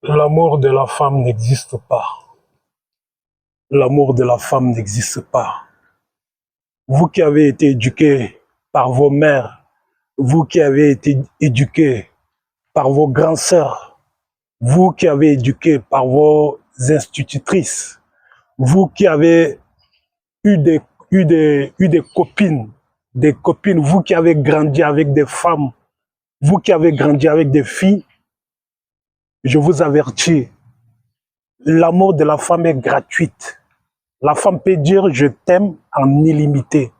L'amour de la femme n'existe pas. L'amour de la femme n'existe pas. Vous qui avez été éduqués par vos mères, vous qui avez été éduqués par vos grandes sœurs, vous qui avez éduqué par vos institutrices, vous qui avez eu des copines, vous qui avez grandi avec des femmes, vous qui avez grandi avec des filles, je vous avertis, l'amour de la femme est gratuite. La femme peut dire je t'aime en illimité.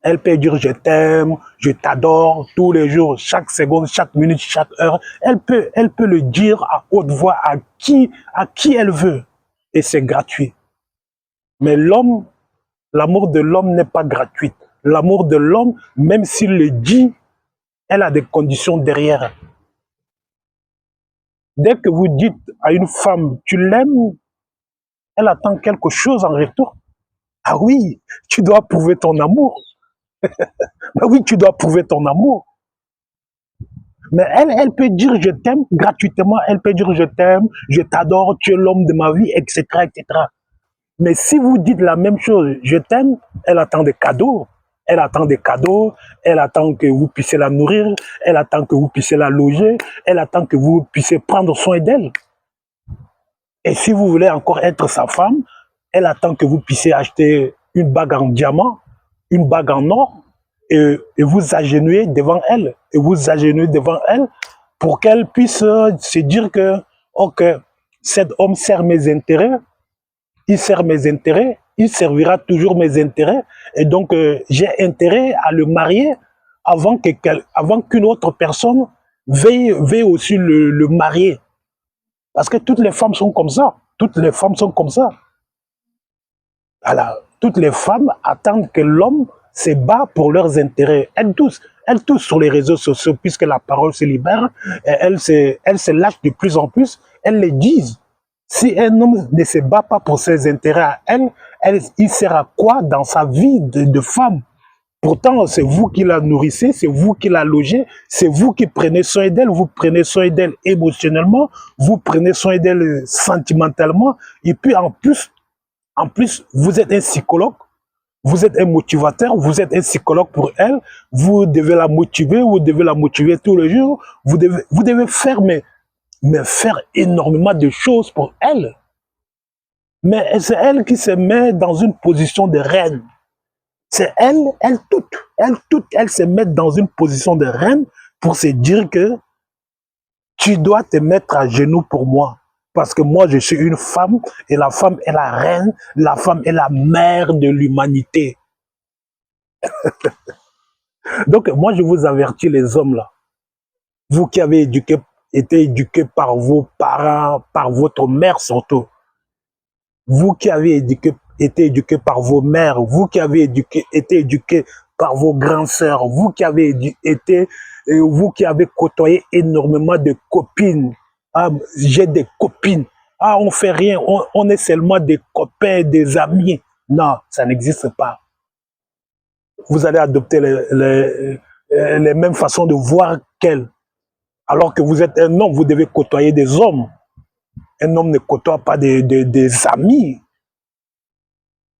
Elle peut dire je t'aime, je t'adore tous les jours, chaque seconde, chaque minute, chaque heure. Elle peut le dire à haute voix à qui elle veut. Et c'est gratuit. Mais l'homme, l'amour de l'homme n'est pas gratuit. L'amour de l'homme, même s'il le dit, elle a des conditions derrière. Dès que vous dites à une femme tu l'aimes, elle attend quelque chose en retour. Ah oui, tu dois prouver ton amour. Ah oui, tu dois prouver ton amour. Mais elle peut dire je t'aime gratuitement, elle peut dire je t'aime, je t'adore, tu es l'homme de ma vie, etc., etc. Mais si vous dites la même chose, je t'aime, elle attend des cadeaux. Elle attend des cadeaux, elle attend que vous puissiez la nourrir, elle attend que vous puissiez la loger, elle attend que vous puissiez prendre soin d'elle. Et si vous voulez encore être sa femme, elle attend que vous puissiez acheter une bague en diamant, une bague en or, et vous agenouiller devant elle, et vous agenouiller devant elle pour qu'elle puisse se dire que, ok, cet homme sert mes intérêts, il sert mes intérêts, il servira toujours mes intérêts, et donc j'ai intérêt à le marier avant qu'une autre personne veuille aussi le marier. Parce que toutes les femmes sont comme ça. Toutes les femmes sont comme ça. Alors, toutes les femmes attendent que l'homme se bat pour leurs intérêts. Elles tous sur les réseaux sociaux, puisque la parole se libère, et elles se lâchent de plus en plus, elles le disent. Si un homme ne se bat pas pour ses intérêts à elle, il sera quoi dans sa vie de femme? Pourtant, c'est vous qui la nourrissez, c'est vous qui la logez, c'est vous qui prenez soin d'elle, vous prenez soin d'elle émotionnellement, vous prenez soin d'elle sentimentalement, et puis en plus, vous êtes un psychologue, vous êtes un motivateur, vous êtes un psychologue pour elle, vous devez la motiver tous les jours, vous devez faire, mais faire énormément de choses pour elle. Mais c'est elle qui se met dans une position de reine. C'est elle se met dans une position de reine pour se dire que tu dois te mettre à genoux pour moi. Parce que moi, je suis une femme et la femme est la reine, la femme est la mère de l'humanité. Donc, moi, je vous avertis, les hommes là, vous qui avez été éduqués par vos parents, par votre mère surtout, vous qui avez été éduqués par vos mères, vous qui avez été éduqués par vos grandes sœurs, vous qui avez côtoyé énormément de copines. Ah, j'ai des copines. Ah, on fait rien, on est seulement des copains, des amis. Non, ça n'existe pas. Vous allez adopter les mêmes façons de voir qu'elles. Alors que vous êtes un homme, vous devez côtoyer des hommes. Un homme ne côtoie pas des amis.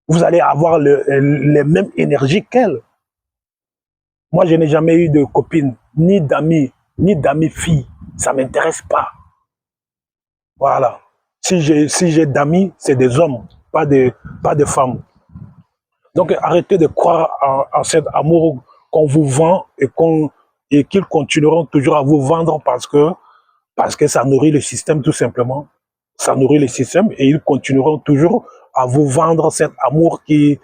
Vous allez avoir les mêmes énergies qu'elle. Moi, je n'ai jamais eu de copine, ni d'amis filles. Ça ne m'intéresse pas. Voilà. Si j'ai d'amis, c'est des hommes, pas de femmes. Donc, arrêtez de croire en cet amour qu'on vous vend et qu'ils continueront toujours à vous vendre parce que ça nourrit le système tout simplement. Ça nourrit le système et ils continueront toujours à vous vendre cet amour qui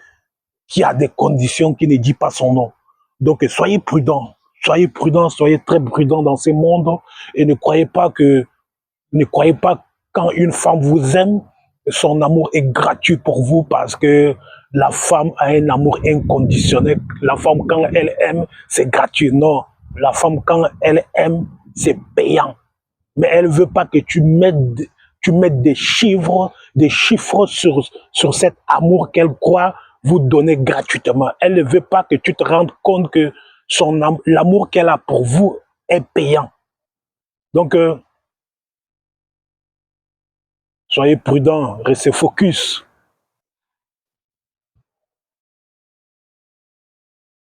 a des conditions, qui ne dit pas son nom. Donc, soyez prudents, soyez très prudents dans ce monde et ne croyez pas quand une femme vous aime, son amour est gratuit pour vous parce que la femme a un amour inconditionnel. La femme, quand elle aime, c'est gratuit. Non, la femme, quand elle aime, c'est payant. Mais elle veut pas que tu mettes des chiffres sur cet amour qu'elle croit vous donner gratuitement. Elle ne veut pas que tu te rendes compte que l'amour qu'elle a pour vous est payant. Donc, Soyez prudents, restez focus.